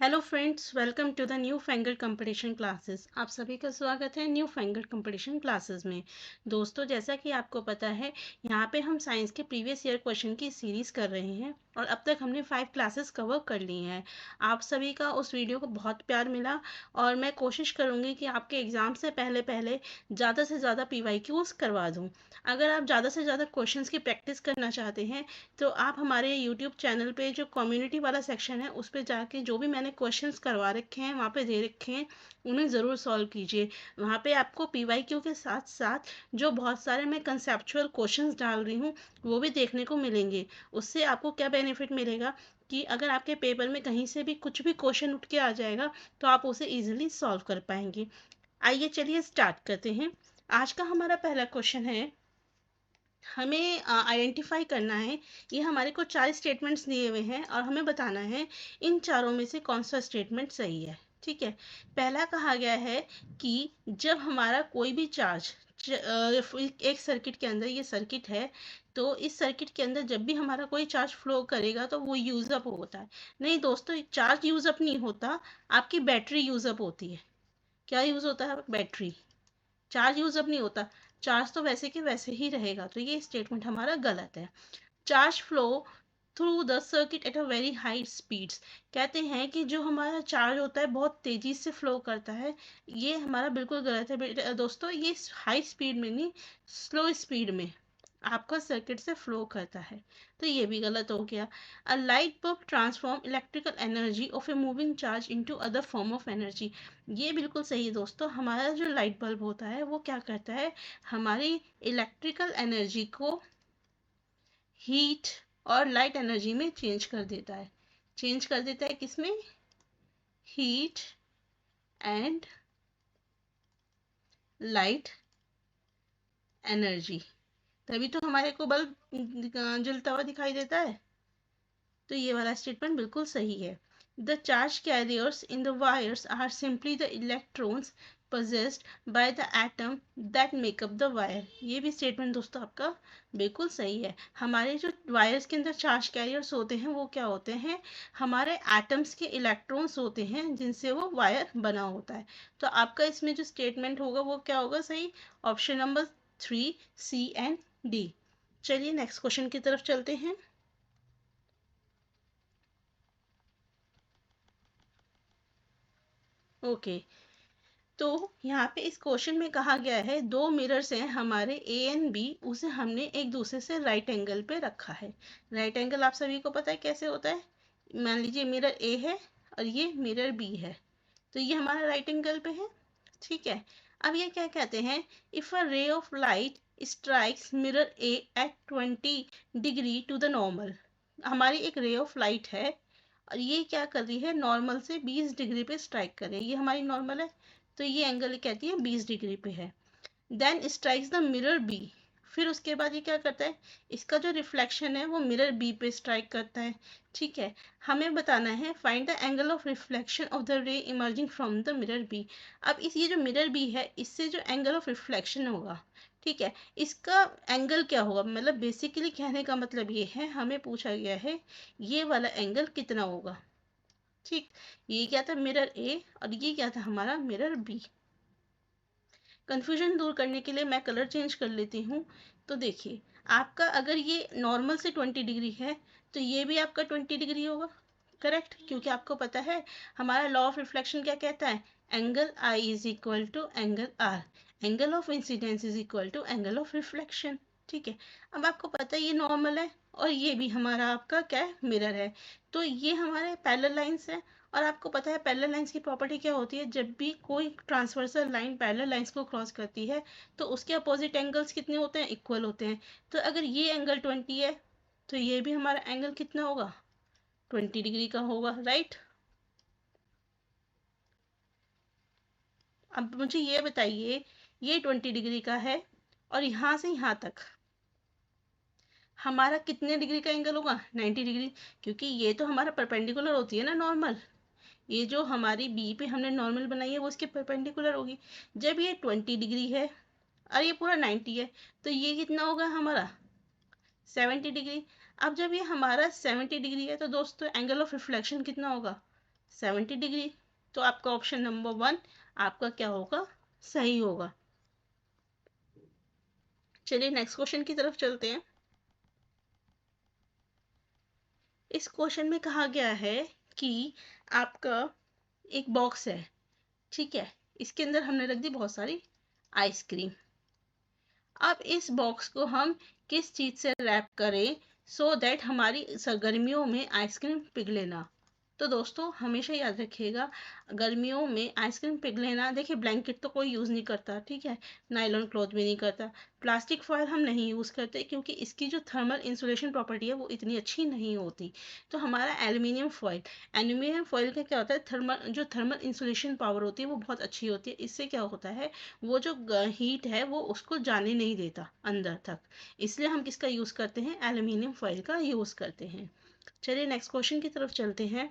Hello friends, welcome to the newfangled competition classes. आप सभी का स्वागत है न्यू फैंगल्ड कंपटीशन क्लासेस में। दोस्तों, जैसा कि आपको पता है, यहाँ पे हम साइंस के प्रीवियस ईयर क्वेश्चन की सीरीज़ कर रहे हैं और अब तक हमने 5 क्लासेस कवर कर ली हैं। आप सभी का उस वीडियो को बहुत प्यार मिला और मैं कोशिश करूँगी कि आपके एग्ज़ाम से पहले पहले ज़्यादा से ज़्यादा PYQs करवा दूँ। अगर आप ज़्यादा से ज़्यादा क्वेश्चन की प्रैक्टिस करना चाहते हैं तो आप हमारे यूट्यूब चैनल पे जो कम्युनिटी वाला सेक्शन है उस पर जाके जो भी मैंने क्वेश्चंस करवा रखे हैं वहाँ पे दे रखे हैं, उन्हें ज़रूर सॉल्व कीजिए। वहाँ पे आपको PYQ के साथ साथ जो बहुत सारे मैं कंसेप्चुअल क्वेश्चंस डाल रही हूँ वो भी देखने को मिलेंगे। उससे आपको क्या बेनिफिट मिलेगा कि अगर आपके पेपर में कहीं से भी कुछ भी क्वेश्चन उठ के आ जाएगा तो आप उसे ईजिली सॉल्व कर पाएंगे। आइए चलिए स्टार्ट करते हैं। आज का हमारा पहला क्वेश्चन है, हमें आइडेंटिफाई करना है। ये हमारे को 4 स्टेटमेंट्स दिए हुए हैं और हमें बताना है इन चारों में से कौन सा स्टेटमेंट सही है। ठीक है। पहला कहा गया है कि जब हमारा कोई भी चार्ज एक सर्किट के अंदर, ये सर्किट है, तो इस सर्किट के अंदर जब भी हमारा कोई चार्ज फ्लो करेगा तो वो यूज अप होता है। नहीं दोस्तों, चार्ज यूज अप नहीं होता, आपकी बैटरी यूज अप होती है। क्या यूज होता है? बैटरी। चार्ज यूज अप नहीं होता, चार्ज तो वैसे के वैसे ही रहेगा। तो ये स्टेटमेंट हमारा गलत है। Charge flow through the circuit at a very high speeds, कहते हैं कि जो हमारा चार्ज होता है बहुत तेजी से फ्लो करता है। ये हमारा बिल्कुल गलत है दोस्तों। ये हाई स्पीड में नहीं, स्लो स्पीड में आपका सर्किट से फ्लो करता है। तो ये भी गलत हो गया। A light bulb transform electrical energy of a moving charge into other form of energy. ये बिल्कुल सही है दोस्तों। हमारा जो लाइट बल्ब होता है वो क्या करता है, हमारी इलेक्ट्रिकल एनर्जी को हीट और लाइट एनर्जी में चेंज कर देता है। चेंज कर देता है किसमें? Heat and light energy. तभी तो हमारे को बल्ब जलता हुआ दिखाई देता है। तो ये वाला स्टेटमेंट बिल्कुल सही है। The charge carriers in the wires are simply the electrons possessed by the atom that make up the wire। ये भी स्टेटमेंट दोस्तों आपका बिल्कुल सही है। हमारे जो वायर्स के अंदर चार्ज कैरियर्स होते हैं वो क्या होते हैं, हमारे एटम्स के इलेक्ट्रॉन्स होते हैं जिनसे वो वायर बना होता है। तो आपका इसमें जो स्टेटमेंट होगा वो क्या होगा सही? Option number 3, C and D। चलिए नेक्स्ट क्वेश्चन की तरफ चलते हैं। ओके, तो यहाँ पे इस क्वेश्चन में कहा गया है दो मिरर्स हैं हमारे ए एंड बी, उसे हमने एक दूसरे से राइट एंगल पे रखा है। राइट एंगल आप सभी को पता है कैसे होता है। मान लीजिए मिरर ए है और ये मिरर बी है, तो ये हमारा राइट एंगल पे है। ठीक है। अब ये क्या कहते हैं, if a ray of light strikes mirror A at 20 degree to the normal. हमारी एक रे ऑफ लाइट है और ये क्या कर रही है, नॉर्मल से 20 डिग्री पे स्ट्राइक कर रही है। ये हमारी नॉर्मल है, तो ये एंगल कहती है 20 डिग्री पे है। Then strikes the mirror B. फिर उसके बाद ये क्या करता है, इसका जो रिफ्लेक्शन है वो मिरर बी पे स्ट्राइक करता है। ठीक है। हमें बताना है find the angle of reflection of the ray emerging from the mirror B. अब इस ये जो मिरर बी है इससे जो एंगल ऑफ रिफ्लेक्शन होगा, ठीक है, इसका एंगल क्या होगा, मतलब बेसिकली कहने का मतलब ये है, हमें पूछा गया है ये वाला एंगल कितना होगा। ठीक। ये क्या था, मिरर ए, और ये क्या था हमारा मिरर बी। कन्फ्यूजन दूर करने के लिए मैं कलर चेंज कर लेती हूँ। तो देखिए, आपका अगर ये नॉर्मल से 20 डिग्री है तो ये भी आपका 20 डिग्री होगा। करेक्ट, क्योंकि आपको पता है हमारा लॉ ऑफ रिफ्लेक्शन क्या कहता है, angle I is equal to angle R, angle of incidence is equal to angle of reflection. ठीक है। अब आपको पता है ये नॉर्मल है और ये भी हमारा आपका क्या है, मिरर है। तो ये हमारे पैरेलल लाइंस है। और आपको पता है पैरेलल लाइंस की प्रॉपर्टी क्या होती है, जब भी कोई ट्रांसवर्सल लाइन पैरेलल लाइंस को क्रॉस करती है तो उसके अपोजिट एंगल्स कितने होते हैं, इक्वल होते हैं। तो अगर ये एंगल 20 है तो ये भी हमारा एंगल कितना होगा, 20 डिग्री का होगा। राइट। अब मुझे ये बताइए, ये 20 डिग्री का है और यहाँ से यहाँ तक हमारा कितने डिग्री का एंगल होगा, 90 डिग्री। क्योंकि ये तो हमारा परपेंडिकुलर होती है ना नॉर्मल, ये जो हमारी बी पे हमने नॉर्मल बनाई है वो इसके परपेंडिकुलर होगी। जब ये 20 डिग्री है और ये पूरा 90 है तो ये कितना होगा हमारा, 70 डिग्री। अब जब ये हमारा 70 डिग्री है तो दोस्तों एंगल ऑफ रिफ्लेक्शन कितना होगा, 70 डिग्री। तो आपका ऑप्शन नंबर 1 आपका क्या होगा, सही होगा। चलिए नेक्स्ट क्वेश्चन की तरफ चलते हैं। इस क्वेश्चन में कहा गया है कि आपका एक बॉक्स है, ठीक है, इसके अंदर हमने रख दी बहुत सारी आइसक्रीम। अब इस बॉक्स को हम किस चीज से रैप करें सो दैट हमारी गर्मियों में आइसक्रीम पिघले ना। तो दोस्तों हमेशा याद रखिएगा, गर्मियों में आइसक्रीम पिघले ना, देखिए ब्लैंकेट तो कोई यूज़ नहीं करता, ठीक है, नायलॉन क्लॉथ भी नहीं करता, प्लास्टिक फॉयल हम नहीं यूज़ करते क्योंकि इसकी जो थर्मल इंसुलेशन प्रॉपर्टी है वो इतनी अच्छी नहीं होती। तो हमारा एल्यूमिनियम फॉयल का क्या होता है, थर्मल इंसुलेशन पावर होती है वो बहुत अच्छी होती है। इससे क्या होता है, वो जो हीट है वो उसको जाने नहीं देता अंदर तक, इसलिए हम किसका यूज़ करते हैं, एल्यूमिनियम फॉयल का यूज़ करते हैं। चलिए नेक्स्ट क्वेश्चन की तरफ चलते हैं।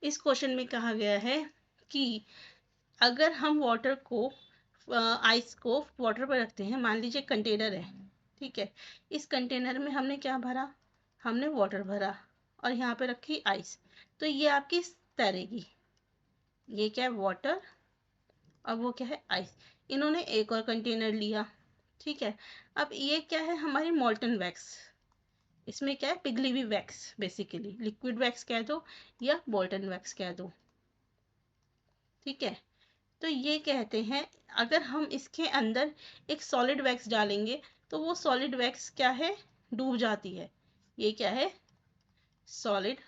इस क्वेश्चन में कहा गया है कि अगर हम वाटर को आइस को वाटर पर रखते हैं, मान लीजिए कंटेनर है, ठीक है, इस कंटेनर में हमने क्या भरा, हमने वाटर भरा और यहाँ पे रखी आइस, तो ये आपकी तैरेगी। ये क्या है, वाटर, और वो क्या है, आइस। इन्होंने एक और कंटेनर लिया, ठीक है, अब ये क्या है, हमारी मोल्टन वैक्स, इसमें क्या है, पिघली हुई वैक्स, बेसिकली लिक्विड वैक्स कह दो या मोल्टन वैक्स कह दो, ठीक है। तो ये कहते हैं अगर हम इसके अंदर एक सॉलिड वैक्स डालेंगे तो वो सॉलिड वैक्स क्या है, डूब जाती है। ये क्या है, सॉलिड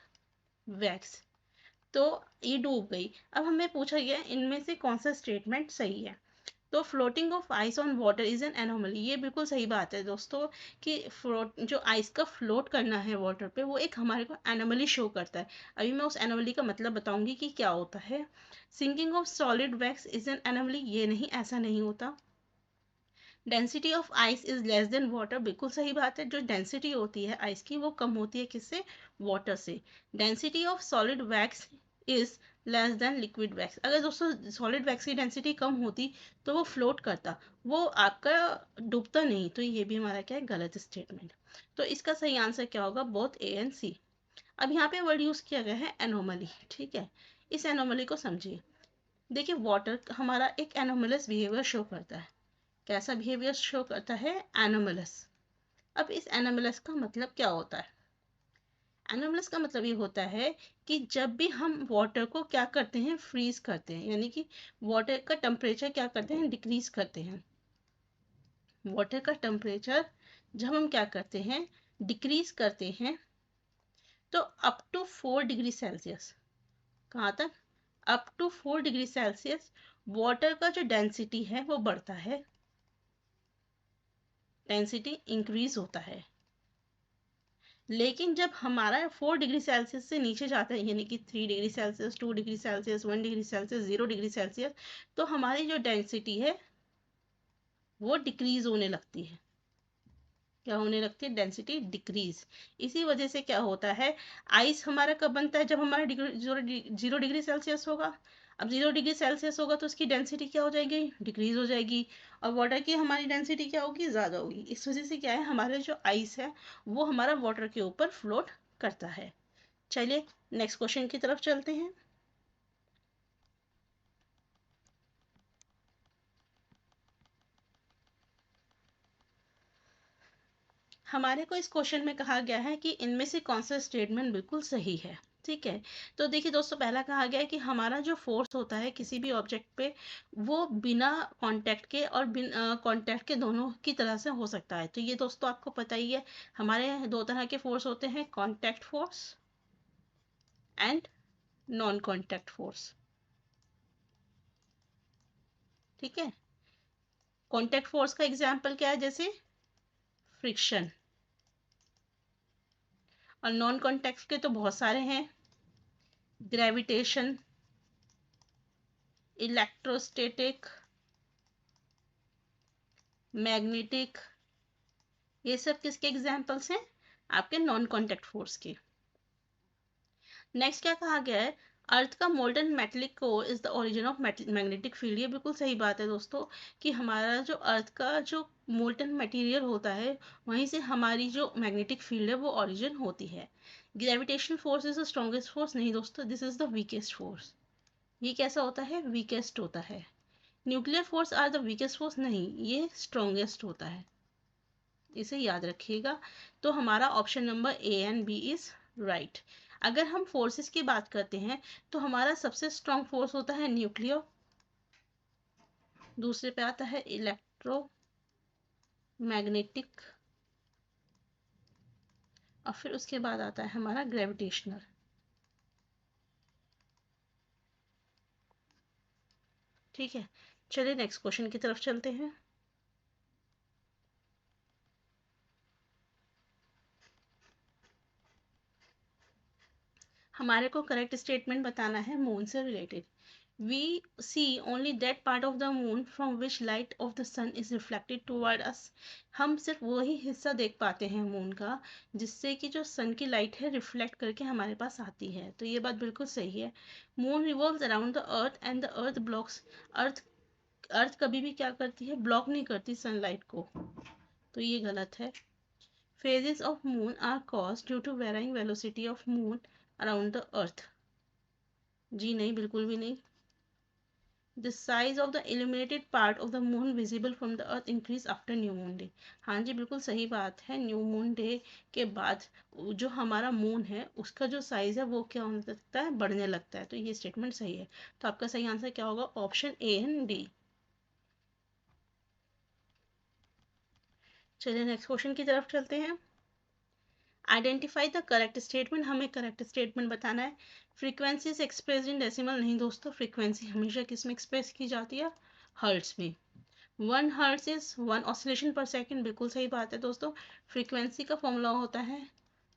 वैक्स। तो ये डूब गई। अब हमें पूछा गया इनमें से कौन सा स्टेटमेंट सही है। तो floating of ice on water is an anomaly, ये बिल्कुल सही बात है दोस्तों कि फ्लोट जो आइस का फ्लोट करना है वाटर पे वो एक हमारे को एनोमली शो करता है। अभी मैं उस एनोमली का मतलब बताऊंगी कि क्या होता है। Sinking of solid wax is an anomaly, ये नहीं, ऐसा नहीं होता। Density of ice is less than water, बिल्कुल सही बात है, जो डेंसिटी होती है आइस की वो कम होती है किससे, वाटर से। Density of solid wax is less then liquid wax, अगर दोस्तों सॉलिड वैक्स की डेंसिटी कम होती तो वो फ्लोट करता, वो आपका डूबता नहीं। तो ये भी हमारा क्या है, गलत स्टेटमेंट। तो इसका सही आंसर क्या होगा, बोथ ए एंड सी। अब यहाँ पे वर्ड यूज किया गया है एनोमली, ठीक है, इस एनोमली को समझिए। देखिए वाटर हमारा एक एनोमलस बिहेवियर शो करता है, कैसा बिहेवियर शो करता है, एनोमलस। अब इस एनोमलस का मतलब क्या होता है, एनोमलस का मतलब ये होता है कि जब भी हम वाटर को क्या करते हैं, फ्रीज करते हैं, यानी कि वाटर का टेम्परेचर क्या करते हैं, डिक्रीज करते हैं। वाटर का टेम्परेचर जब हम क्या करते हैं, डिक्रीज करते हैं, तो अप टू 4 डिग्री सेल्सियस, कहाँ तक, up to 4 degree Celsius water का जो डेंसिटी है वो बढ़ता है, डेंसिटी इंक्रीज होता है। लेकिन जब हमारा 4 डिग्री सेल्सियस से नीचे जाता है, यानी कि 3 degree Celsius, 2 degree Celsius, 1 degree Celsius, 0 degree Celsius, तो हमारी जो डेंसिटी है वो डिक्रीज होने लगती है। क्या होने लगती है, डेंसिटी डिक्रीज। इसी वजह से क्या होता है, आइस हमारा कब बनता है, जब हमारा 0 डिग्री सेल्सियस होगा। अब 0 डिग्री सेल्सियस होगा तो उसकी डेंसिटी क्या हो जाएगी, डिक्रीज हो जाएगी, और वाटर की हमारी डेंसिटी क्या होगी, ज़्यादा होगी। इस वजह से क्या है, हमारे जो आइस है वो हमारा वाटर के ऊपर फ्लोट करता है। चलिए नेक्स्ट क्वेश्चन की तरफ चलते हैं। हमारे को इस क्वेश्चन में कहा गया है कि इनमें से कौन सा स्टेटमेंट बिल्कुल सही है, ठीक है। तो देखिए दोस्तों, पहला कहा गया है कि हमारा जो फोर्स होता है किसी भी ऑब्जेक्ट पे वो बिना कांटेक्ट के और बिना कांटेक्ट के दोनों की तरह से हो सकता है। तो ये दोस्तों आपको पता ही है, हमारे दो तरह के फोर्स होते हैं, contact force and non contact force, ठीक है। कांटेक्ट फोर्स का एग्जांपल क्या है, जैसे फ्रिक्शन, और नॉन कांटेक्ट के तो बहुत सारे हैं, ग्रेविटेशन, इलेक्ट्रोस्टैटिक, मैग्नेटिक, ये सब किसके एग्जाम्पल्स हैं, आपके नॉन कांटेक्ट फोर्स के। नेक्स्ट क्या कहा गया है, अर्थ का molten metallic core is the origin of magnetic field, ये बिल्कुल सही बात है दोस्तों कि हमारा जो अर्थ का जो मोल्टन मटेरियल होता है वहीं से हमारी जो मैग्नेटिक फील्ड है वो ओरिजिन होती है। Gravitational force is the strongest force, नहीं दोस्तों, this is the weakest force. ये कैसा होता है, वीकेस्ट होता है। Nuclear force are the weakest force, नहीं, ये स्ट्रॉन्गेस्ट होता है, इसे याद रखिएगा। तो हमारा option number A and B is right. अगर हम फोर्सेस की बात करते हैं तो हमारा सबसे स्ट्रॉन्ग फोर्स होता है न्यूक्लियर, दूसरे पे आता है इलेक्ट्रो मैग्नेटिक, और फिर उसके बाद आता है हमारा ग्रेविटेशनल। ठीक है, चलिए नेक्स्ट क्वेश्चन की तरफ चलते हैं। हमारे को करेक्ट स्टेटमेंट बताना है मून से related. We see only that part of the moon from which light of the sun is reflected toward us. हम सिर्फ वही हिस्सा देख पाते हैं मून का जिससे कि जो सन की लाइट है रिफ्लेक्ट करके हमारे पास आती है, तो ये बात बिल्कुल सही है। Moon revolves around the earth and the earth blocks, earth कभी भी क्या करती है, ब्लॉक नहीं करती सनलाइट को, तो ये गलत है। Phases of moon are caused due to varying velocity of moon around the earth, जी नहीं, बिल्कुल भी नहीं। The size of the illuminated part of the moon visible from the earth increase after new moon day, हाँ जी बिल्कुल सही बात है। New moon day के बाद जो हमारा मून है उसका जो साइज है वो क्या होने लगता है, बढ़ने लगता है, तो ये स्टेटमेंट सही है। तो आपका सही आंसर क्या होगा, ऑप्शन ए एंड डी। चलिए नेक्स्ट क्वेश्चन की तरफ चलते हैं। आइडेंटिफाई द करेक्ट स्टेटमेंट, हमें करेक्ट स्टेटमेंट बताना है। Frequency is expressed in decimal, नहीं दोस्तों, फ्रीक्वेंसी हमेशा किस में एक्सप्रेस की जाती है, हर्ट्स में। 1 हर्ट्ज इज 1 ऑसिलेशन पर सेकेंड, बिल्कुल सही बात है दोस्तों। फ्रीक्वेंसी का फॉर्मूला होता है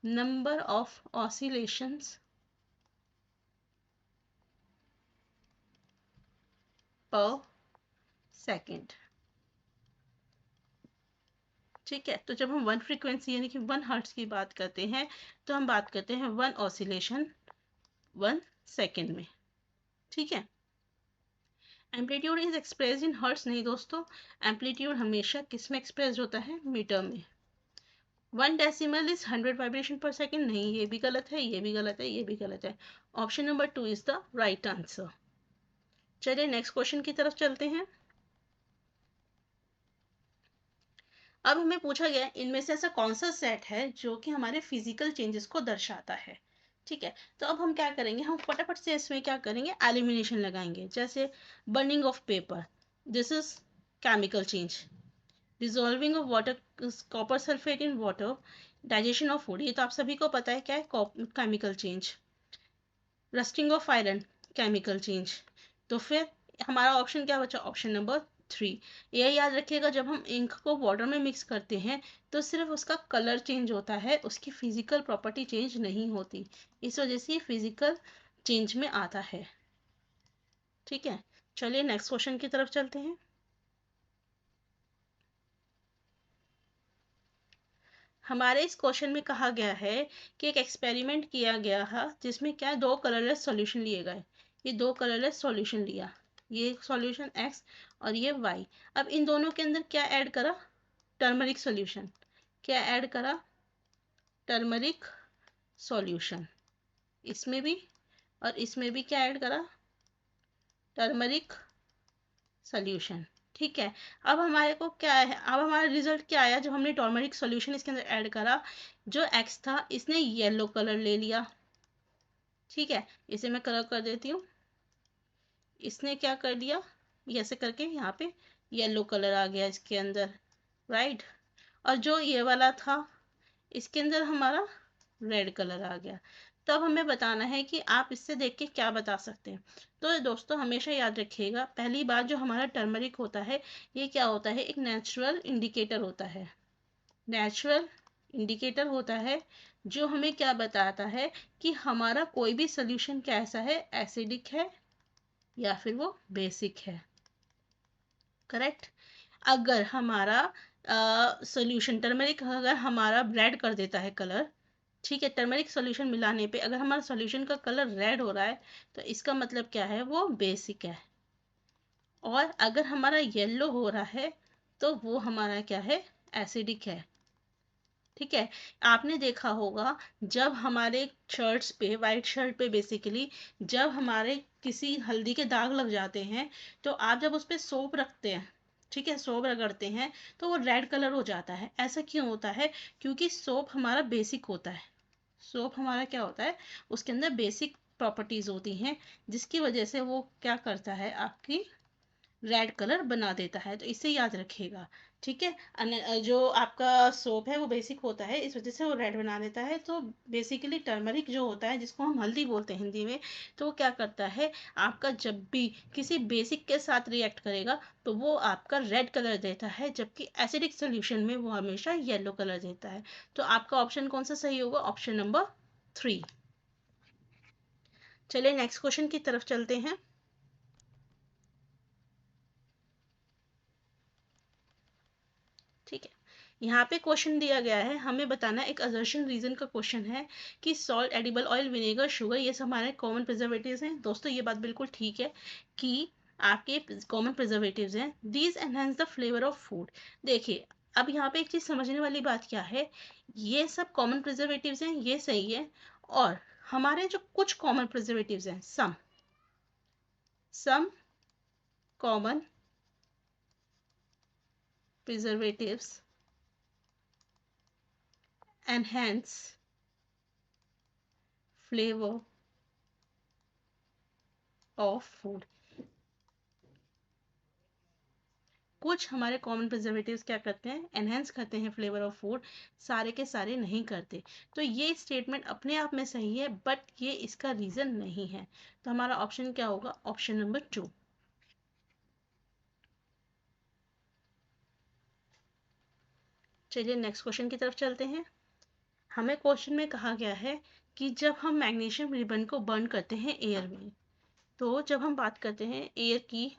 नंबर ऑफ ऑसिलेशंस पर सेकेंड। ठीक है, तो जब हम 1 फ्रीक्वेंसी यानी कि 1 हर्ट्ज की बात करते हैं तो हम बात करते हैं 1 ऑसिलेशन 1 सेकेंड में। ठीक है, amplitude is express in hertz, नहीं दोस्तों, एम्पलीट्यूड हमेशा किस में एक्सप्रेस होता है, मीटर में। 1 डेसिमल इज 100 वाइब्रेशन पर सेकेंड, नहीं, ये भी गलत है, ये भी गलत है, ये भी गलत है। Option number 2 is the right answer. चलिए नेक्स्ट क्वेश्चन की तरफ चलते हैं। अब हमें पूछा गया इनमें से ऐसा कौन सा सेट है जो कि हमारे फिजिकल चेंजेस को दर्शाता है। ठीक है, तो अब हम क्या करेंगे, हम फटाफट से इसमें क्या करेंगे, एलिमिनेशन लगाएंगे। जैसे burning of paper, this is chemical change. Dissolving of water, copper sulphate in water, digestion of food, ये तो आप सभी को पता है क्या है, chemical change. Rusting of iron, chemical change. तो फिर हमारा ऑप्शन क्या बचा, ऑप्शन नंबर 3। यह याद रखिएगा, जब हम इंक को वाटर में मिक्स करते हैं तो सिर्फ उसका कलर चेंज होता है, उसकी फिजिकल प्रॉपर्टी चेंज नहीं होती, इस वजह से ये फिजिकल चेंज में आता है। ठीक है, चलिए नेक्स्ट क्वेश्चन की तरफ चलते हैं। हमारे इस क्वेश्चन में कहा गया है कि एक एक्सपेरिमेंट किया गया है जिसमें क्या, 2 कलरलेस सॉल्यूशन लिए गए। ये 2 कलरलेस सॉल्यूशन लिया, ये सॉल्यूशन x और ये y। अब इन दोनों के अंदर क्या ऐड करा, टर्मरिक सॉल्यूशन। क्या ऐड करा, टर्मरिक सॉल्यूशन। इसमें भी और इसमें भी क्या ऐड करा, टर्मरिक सॉल्यूशन। ठीक है, अब हमारे को क्या है, अब हमारा रिजल्ट क्या आया, जब हमने टर्मरिक सॉल्यूशन इसके अंदर ऐड करा, जो x था इसने येलो कलर ले लिया। ठीक है, इसे मैं कलर कर देती हूँ। इसने क्या कर लिया, ऐसे करके यहाँ पे येलो कलर आ गया इसके अंदर, राइट। और जो ये वाला था इसके अंदर हमारा रेड कलर आ गया। तो अब हमें बताना है कि आप इससे देख के क्या बता सकते हैं। तो दोस्तों हमेशा याद रखिएगा, पहली बात, जो हमारा टर्मरिक होता है ये क्या होता है, एक नेचुरल इंडिकेटर होता है। नेचुरल इंडिकेटर होता है जो हमें क्या बताता है कि हमारा कोई भी सोल्यूशन कैसा है, एसिडिक है या फिर वो बेसिक है। करेक्ट। अगर हमारा सोल्यूशन टर्मरिक अगर हमारा रेड कर देता है कलर, ठीक है, टर्मरिक सॉल्यूशन मिलाने पे अगर हमारा सॉल्यूशन का कलर रेड हो रहा है तो इसका मतलब क्या है, वो बेसिक है। और अगर हमारा येलो हो रहा है तो वो हमारा क्या है, एसिडिक है। ठीक है। आपने देखा होगा जब हमारे शर्ट्स पे, वाइट शर्ट पे बेसिकली, जब हमारे किसी हल्दी के दाग लग जाते हैं तो आप जब उस पे सोप रखते हैं, ठीक है, सोप रगड़ते हैं तो वो रेड कलर हो जाता है। ऐसा क्यों होता है? क्योंकि सोप हमारा बेसिक होता है। सोप हमारा क्या होता है? उसके अंदर बेसिक प्रॉपर्टीज होती हैं, जिसकी वजह से वो क्या करता है, आपकी रेड कलर बना देता है। तो इसे याद रखिएगा, ठीक है। जो आपका सोप है वो बेसिक होता है, इस वजह से वो रेड बना देता है। तो बेसिकली टर्मरिक जो होता है, जिसको हम हल्दी बोलते हैं हिंदी में, तो वो क्या करता है, आपका जब भी किसी बेसिक के साथ रिएक्ट करेगा तो वो आपका रेड कलर देता है, जबकि एसिडिक सोल्यूशन में वो हमेशा येलो कलर देता है। तो आपका ऑप्शन कौन सा सही होगा? Option number 3। चलिए नेक्स्ट क्वेश्चन की तरफ चलते हैं। ठीक है, यहाँ पे क्वेश्चन दिया गया है, हमें बताना एक असर्शन रीजन का क्वेश्चन है कि salt, edible oil, vinegar, sugar, ये सब हमारे कॉमन प्रिजर्वेटिव्स हैं। दोस्तों ये बात बिल्कुल ठीक है कि आपके कॉमन प्रिजर्वेटिव्स हैं। These enhance the flavour of food. देखिए, अब यहाँ पे एक चीज समझने वाली बात क्या है, ये सब कॉमन प्रिजर्वेटिव्स हैं, ये सही है। और हमारे जो कुछ कॉमन प्रिजर्वेटिव्स हैं, some common preservatives enhance flavor of food। कुछ हमारे कॉमन प्रिजर्वेटिव्स क्या करते हैं, एनहेंस करते हैं फ्लेवर ऑफ फूड, सारे के सारे नहीं करते। तो ये स्टेटमेंट अपने आप में सही है, बट ये इसका रीजन नहीं है। तो हमारा ऑप्शन क्या होगा? Option number 2। चलिए नेक्स्ट क्वेश्चन की तरफ चलते हैं। हमें क्वेश्चन में कहा गया है कि जब हम मैग्नीशियम रिबन को बर्न करते हैं एयर में, तो जब हम बात करते हैं एयर की,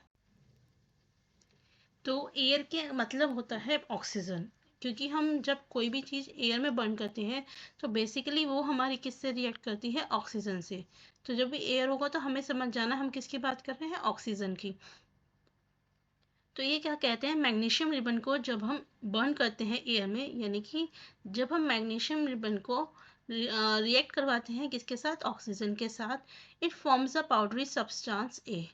तो एयर के मतलब होता है ऑक्सीजन। क्योंकि हम जब कोई भी चीज़ एयर में बर्न करते हैं तो बेसिकली वो हमारी किससे रिएक्ट करती है? ऑक्सीजन से। तो जब भी एयर होगा तो हमें समझ जाना हम किसकी बात कर रहे हैं? ऑक्सीजन की। तो ये क्या कहते हैं, मैग्नीशियम रिबन को जब हम बर्न करते हैं एयर में, यानी कि जब हम मैग्नीशियम रिबन को रिएक्ट करवाते हैं किसके साथ? ऑक्सीजन के साथ, it forms a powdery substance ए।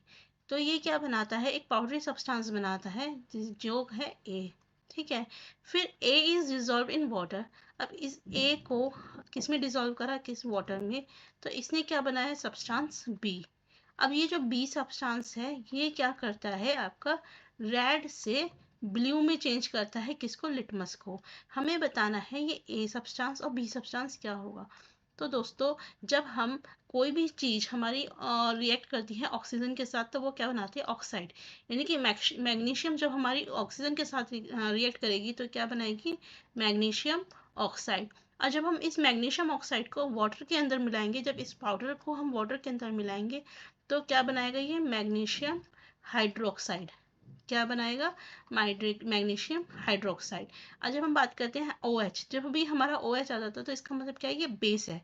तो ये क्या बनाता है? एक पाउडरी सब्सटेंस बनाता है जो है ए। ठीक है, फिर ए इज डिजॉल्व इन वाटर। अब इस ए को किस में डिजॉल्व करा? किस वाटर में? तो इसने क्या बनाया है? Substance B. अब ये जो बी सब्सटेंस है ये क्या करता है? आपका रेड से ब्लू में चेंज करता है किसको? लिटमस को। हमें बताना है ये ए सब्सटेंस और बी सब्सटेंस क्या होगा। तो दोस्तों, जब हम कोई भी चीज़ हमारी रिएक्ट करती है ऑक्सीजन के साथ तो वो क्या बनाती है? ऑक्साइड। यानी कि मैग्नीशियम जब हमारी ऑक्सीजन के साथ रिएक्ट करेगी तो क्या बनाएगी? Magnesium oxide. और जब हम इस मैग्नीशियम ऑक्साइड को वाटर के अंदर मिलाएंगे, जब इस पाउडर को हम वाटर के अंदर मिलाएंगे तो क्या बनाएगा? ये मैग्नीशियम हाइड्रोक्साइड। क्या बनाएगा? Magnesium hydroxide. और जब हम बात करते हैं OH, जब भी हमारा OH आ जाता है तो इसका मतलब क्या है? ये बेस है।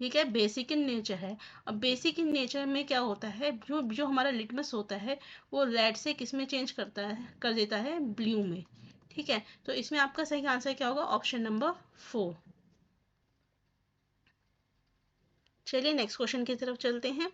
ठीक है, बेसिक इन नेचर है। अब बेसिक इन नेचर में क्या होता है, जो जो हमारा लिटमस होता है वो रेड से किस में चेंज करता है, कर देता है? ब्लू में। ठीक है, तो इसमें आपका सही आंसर क्या होगा? Option number 4। चलिए नेक्स्ट क्वेश्चन की तरफ चलते हैं।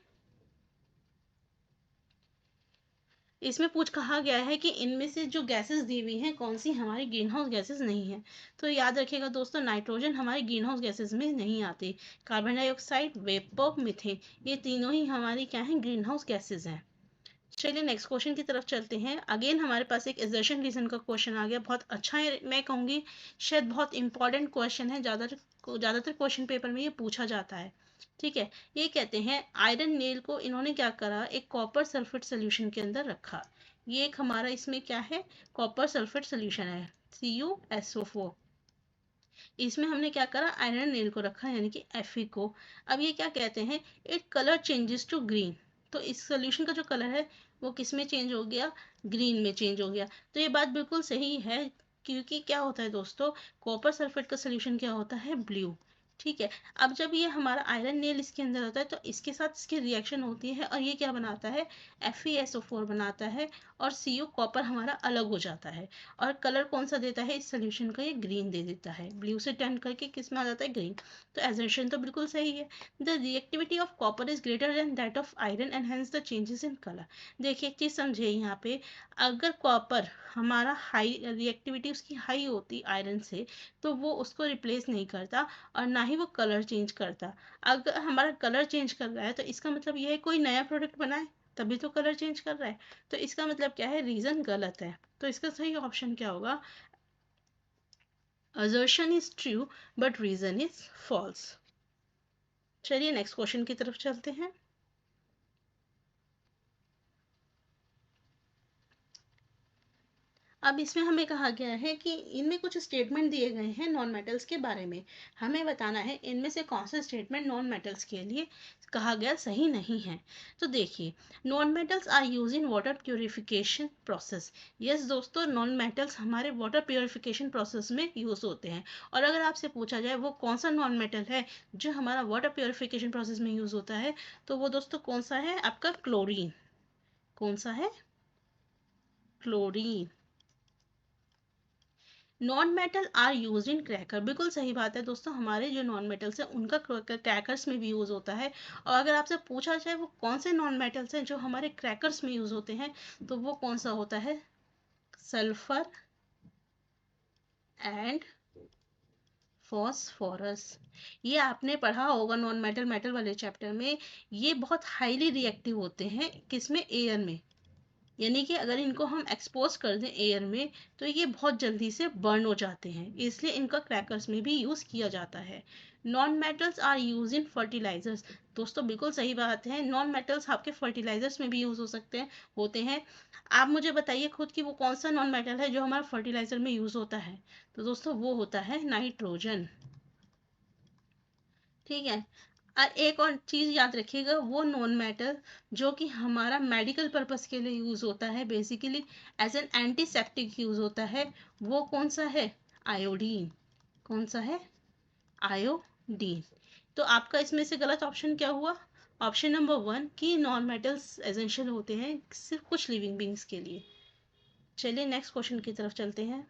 इसमें पूछ कहा गया है कि इनमें से जो गैसेस दी हुई हैं कौन सी हमारी ग्रीन हाउस गैसेस नहीं है। तो याद रखिएगा दोस्तों, नाइट्रोजन हमारी ग्रीन हाउस गैसेस में नहीं आती। कार्बन डाइऑक्साइड, वेपर, मीथेन, ये तीनों ही हमारी क्या हैं? ग्रीन हाउस गैसेज हैं। चलिए नेक्स्ट क्वेश्चन की तरफ चलते हैं। अगेन हमारे पास एक एजर्शन रीजन का क्वेश्चन आ गया, बहुत अच्छा है, मैं कहूँगी शायद बहुत इंपॉर्टेंट क्वेश्चन है, ज़्यादातर क्वेश्चन पेपर में ये पूछा जाता है। ठीक है, ये कहते हैं आयरन नेल को इन्होंने क्या करा? एक कॉपर सल्फेट सोल्यूशन के अंदर रखा। ये एक हमारा इसमें क्या है? कॉपर सल्फेट सोल्यूशन है, CuSO4। इसमें हमने क्या करा? आयरन नेल को रखा, यानी कि Fe को। अब ये क्या कहते हैं? It colour changes to green. तो इस सोल्यूशन का जो कलर है वो किस में चेंज हो गया? ग्रीन में चेंज हो गया। तो ये बात बिल्कुल सही है, क्योंकि क्या होता है दोस्तों, कॉपर सल्फेट का सोल्यूशन क्या होता है? ब्लू। ठीक है। अब जब ये हमारा आयरन नेल इसके अंदर होता है तो इसके साथ इसकी रिएक्शन होती है और ये क्या बनाता है, FeSO4 बनाता है और Cu कॉपर हमारा अलग हो जाता है। और कलर कौन सा देता है इस सोल्यूशन का, ये ग्रीन दे देता है, ब्लू से टर्न करके किस में आ जाता है, ग्रीन। तो एजर्शन तो बिल्कुल सही है। The reactivity of copper is greater than that of iron and hence the changes in colour. देखिए एक चीज समझिए यहाँ पे, अगर कॉपर हमारा हाई रिएक्टिविटी उसकी हाई होती आयरन से तो वो उसको रिप्लेस नहीं करता और ना ही वो कलर चेंज करता। अगर हमारा कलर चेंज कर रहा है तो इसका मतलब ये है कोई नया प्रोडक्ट बना है तभी तो कलर चेंज कर रहा है। तो इसका मतलब क्या है, रीजन गलत है। तो इसका सही ऑप्शन क्या होगा, assertion is true but reason is false। चलिए नेक्स्ट क्वेश्चन की तरफ चलते हैं। अब इसमें हमें कहा गया है कि इनमें कुछ स्टेटमेंट दिए गए हैं नॉन मेटल्स के बारे में। हमें बताना है इनमें से कौन सा स्टेटमेंट नॉन मेटल्स के लिए कहा गया सही नहीं है। तो देखिए, non metals are use in water purification process. Yes दोस्तों, नॉन मेटल्स हमारे वाटर प्योरिफिकेशन प्रोसेस में यूज होते हैं। और अगर आपसे पूछा जाए वो कौन सा नॉन मेटल है जो हमारा वाटर प्योरिफिकेशन प्रोसेस में यूज होता है, तो वो दोस्तों कौन सा है, आपका क्लोरीन। कौन सा है, chlorine. Non metal are use in cracker, बिल्कुल सही बात है दोस्तों, हमारे जो नॉन मेटल्स हैं उनका क्रैकर्स में भी यूज होता है। और अगर आपसे पूछा जाए वो कौन से नॉन मेटल्स हैं जो हमारे क्रैकर्स में यूज होते हैं, तो वो कौन सा होता है, सल्फर एंड फॉस्फोरस। ये आपने पढ़ा होगा नॉन मेटल मेटल वाले चैप्टर में। ये बहुत हाईली रिएक्टिव होते हैं, किसमें, एयर में। यानी कि अगर इनको हम एक्सपोज कर दें एयर में तो ये बहुत जल्दी से बर्न हो जाते हैं, इसलिए इनका क्रैकर्स में भी यूज़ किया जाता है। Non metals are use in fertilizers, दोस्तों बिल्कुल सही बात है, नॉन मेटल्स आपके फर्टिलाइजर्स में भी यूज़ हो सकते हैं, होते हैं। आप मुझे बताइए खुद कि वो कौन सा नॉन मेटल है जो हमारा फर्टिलाइजर में यूज़ होता है, तो दोस्तों वो होता है नाइट्रोजन। ठीक है। और एक और चीज़ याद रखिएगा, वो नॉन मेटल जो कि हमारा मेडिकल पर्पस के लिए यूज़ होता है, basically as an antiseptic use होता है, वो कौन सा है, आयोडीन। कौन सा है, आयोडीन। तो आपका इसमें से गलत ऑप्शन क्या हुआ, ऑप्शन नंबर 1 कि नॉन मेटल्स एसेंशियल होते हैं सिर्फ कुछ लिविंग बींग्स के लिए। चलिए नेक्स्ट क्वेश्चन की तरफ चलते हैं।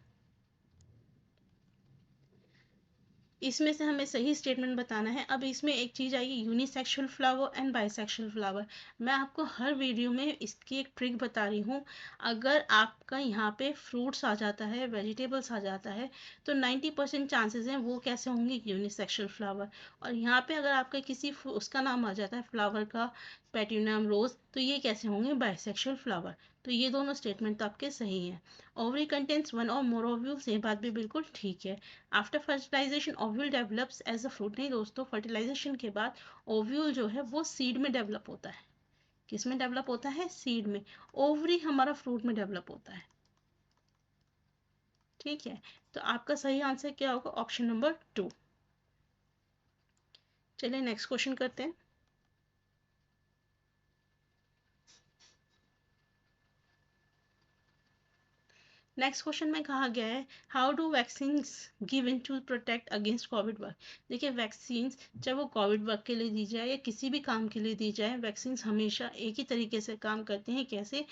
इसमें से हमें सही स्टेटमेंट बताना है। अब इसमें एक चीज़ आएगी, unisexual flower and bisexual flower. मैं आपको हर वीडियो में इसकी एक ट्रिक बता रही हूँ। अगर आपका यहाँ पे फ्रूट्स आ जाता है, वेजिटेबल्स आ जाता है, तो 90% चांसेस हैं वो कैसे होंगे, यूनिसेक्सुअल फ्लावर। और यहाँ पे अगर आपका किसी उसका नाम आ जाता है फ्लावर का, पेट्यूनियम रोज, तो ये कैसे होंगे, बाइसेक्सुअल फ्लावर। तो ये दोनों स्टेटमेंट तो आपके सही हैं। ओवरी कंटेन्स वन और मोर ओव्यूल्स, ये बात भी बिल्कुल ठीक है। After fertilization ovule develops as a fruit, नहीं दोस्तों, फर्टिलाइजेशन के बाद ओव्यूल जो है वो सीड में डेवलप होता है। किस में डेवलप होता है, सीड में। ओवरी हमारा फ्रूट में डेवलप होता है। ठीक है। तो आपका सही आंसर क्या होगा, ऑप्शन नंबर 2। चलिए नेक्स्ट क्वेश्चन करते हैं। नेक्स्ट क्वेश्चन में कहा गया है, how do vaccines given to protect against COVID work. देखिए वैक्सीन्स, चाहे वो कोविड वर्क के लिए दी जाए या किसी भी काम के लिए दी जाए, वैक्सीन्स हमेशा एक ही तरीके से काम करते हैं। कैसे,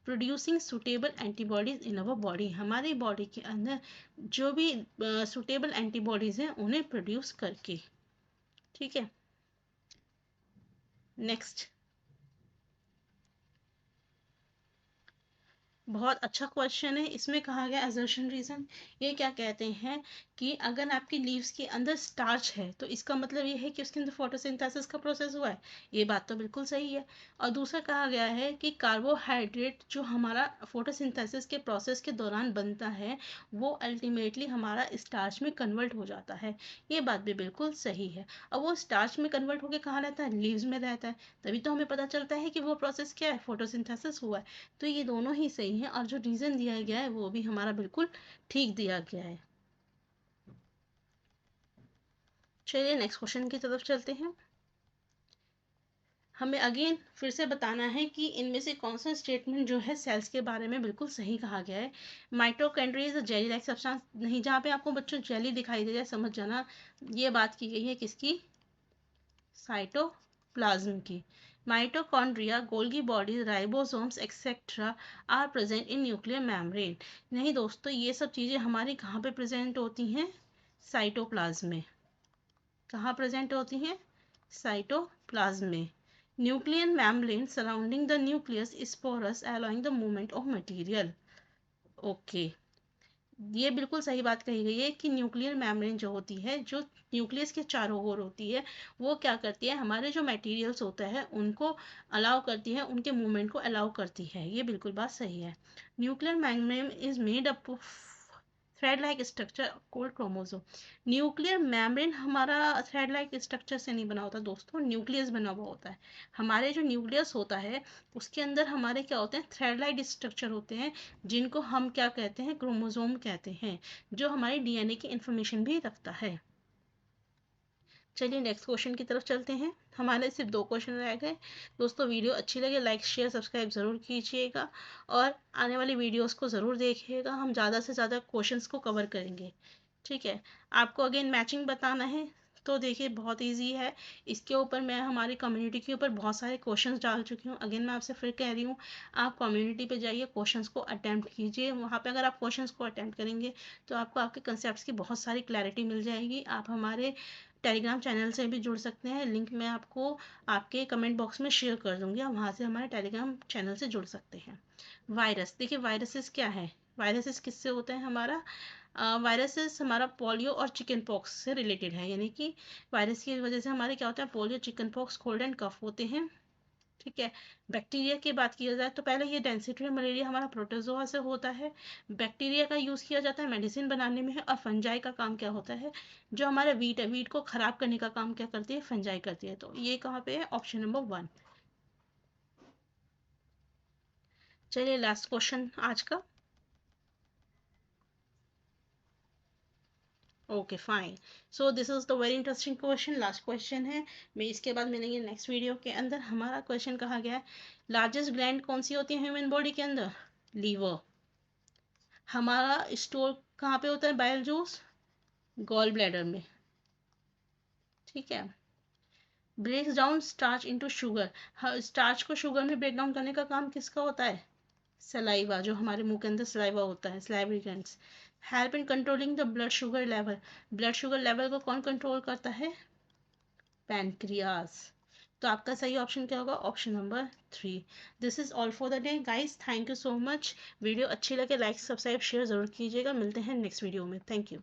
producing suitable antibodies in our body, हमारी बॉडी के अंदर जो भी सुटेबल एंटीबॉडीज हैं उन्हें प्रोड्यूस करके। ठीक है। नेक्स्ट, बहुत अच्छा क्वेश्चन है। इसमें कहा गया असर्शन रीजन, ये क्या कहते हैं कि अगर आपकी लीव्स के अंदर स्टार्च है तो इसका मतलब ये है कि उसके अंदर फोटोसिंथेसिस का प्रोसेस हुआ है। ये बात तो बिल्कुल सही है। और दूसरा कहा गया है कि कार्बोहाइड्रेट जो हमारा फोटोसिंथेसिस के प्रोसेस के दौरान बनता है वो अल्टीमेटली हमारा स्टार्च में कन्वर्ट हो जाता है। ये बात भी बिल्कुल सही है। और वो स्टार्च में कन्वर्ट होकर कहाँ रहता है, लीव्स में रहता है। तभी तो हमें पता चलता है कि वो प्रोसेस क्या है, फोटोसिंथेसिस हुआ है। तो ये दोनों ही सही हैं और जो रीज़न दिया गया है वो भी हमारा बिल्कुल ठीक दिया गया है। चलिए नेक्स्ट क्वेश्चन की तरफ चलते हैं। हमें अगेन फिर से बताना है कि इनमें से कौन सा स्टेटमेंट जो है सेल्स के बारे में बिल्कुल सही कहा गया है। Mitochondria is a jelly like substance, नहीं, जहाँ पे आपको बच्चों जेली दिखाई दे जाए समझ जाना ये बात की गई है किसकी, साइटोप्लाज्म की। Mitochondria, Golgi bodies, ribosomes etcetera are present in nuclear membrane. नहीं दोस्तों, ये सब चीज़ें हमारी कहाँ पे प्रेजेंट होती हैं, साइटोप्लाज्म में। कहाँ प्रेजेंट होती हैं, साइटोप्लाज्म में। Nuclear membrane surrounding the nucleus is porous allowing the movement of material. Okay, ये बिल्कुल सही बात कही गई है कि न्यूक्लियर मेम्ब्रेन जो होती है, जो न्यूक्लियस के चारों ओर होती है, वो क्या करती है, हमारे जो मटेरियल्स होता है उनको अलाउ करती है, उनके मूवमेंट को अलाउ करती है। ये बिल्कुल बात सही है। Nuclear membrane is made up of thread like structure cold chromosome. Nuclear membrane हमारा थ्रेड लाइक स्ट्रक्चर से नहीं बना होता दोस्तों, न्यूक्लियस बना हुआ होता है। हमारे जो न्यूक्लियस होता है उसके अंदर हमारे क्या होते हैं, थ्रेड लाइक स्ट्रक्चर होते हैं, जिनको हम क्या कहते हैं, क्रोमोसोम कहते हैं, जो हमारी डीएनए की इंफॉर्मेशन भी रखता है। चलिए नेक्स्ट क्वेश्चन की तरफ चलते हैं। हमारे सिर्फ 2 क्वेश्चन रह गए। दोस्तों वीडियो अच्छी लगे लाइक शेयर सब्सक्राइब ज़रूर कीजिएगा और आने वाली वीडियोस को ज़रूर देखिएगा। हम ज़्यादा से ज़्यादा क्वेश्चंस को कवर करेंगे, ठीक है। आपको अगेन मैचिंग बताना है तो देखिए बहुत इजी है। इसके ऊपर मैं हमारी कम्युनिटी के ऊपर बहुत सारे क्वेश्चंस डाल चुकी हूँ। अगेन मैं आपसे फिर कह रही हूँ, आप कम्युनिटी पे जाइए, क्वेश्चंस को अटैम्प्ट कीजिए। वहाँ पे अगर आप क्वेश्चंस को अटैम्प्ट करेंगे तो आपको आपके कंसेप्ट की बहुत सारी क्लैरिटी मिल जाएगी। आप हमारे टेलीग्राम चैनल से भी जुड़ सकते हैं, लिंक मैं आपको आपके कमेंट बॉक्स में शेयर कर दूंगी, आप वहाँ से हमारे टेलीग्राम चैनल से जुड़ सकते हैं। वायरस, देखिए वायरसेस क्या है, वायरसेस किससे होता है, हमारा वायरसेस हमारा पोलियो और चिकन पॉक्स से रिलेटेड है। यानी कि वायरस की वजह से हमारे क्या होता है, polio, chicken pox, cold and cough होते हैं, ठीक है। बैक्टीरिया की बात की जाए तो पहले ये डेंसिटी मलेरिया हमारा प्रोटोजोआ से होता है। बैक्टीरिया का यूज़ किया जाता है मेडिसिन बनाने में है। और फंजाई का काम क्या होता है, जो हमारा वीट है, वीट को ख़राब करने का काम क्या करती है, फंजाई करती है। तो ये कहाँ पे है, ऑप्शन नंबर 1। चलिए लास्ट क्वेश्चन आज का। Okay fine, so this is the very interesting question, last question है। मैं इसके बाद मिलेंगे नेक्स्ट वीडियो के अंदर। हमारा क्वेश्चन कहा गया है, लार्जेस्ट ग्लैंड कौन सी होती है ह्यूमन बॉडी के अंदर, लीवर। हमारा स्टोर कहाँ पे होता है बाइल जूस, गॉल ब्लैडर में, ठीक है। Breaks down starch into sugar, starch को शुगर में ब्रेक डाउन करने का काम किसका होता है, सलाइवा, जो हमारे मुंह के अंदर सलाइवा होता है, salivary glands. Help in controlling the blood sugar level, blood sugar level को कौन कंट्रोल करता है, पैनक्रियास। तो आपका सही ऑप्शन क्या होगा, option number 3। This is all for the day guys, thank you so much. Video अच्छी लगे लाइक सब्सक्राइब शेयर जरूर कीजिएगा। मिलते हैं नेक्स्ट वीडियो में, थैंक यू।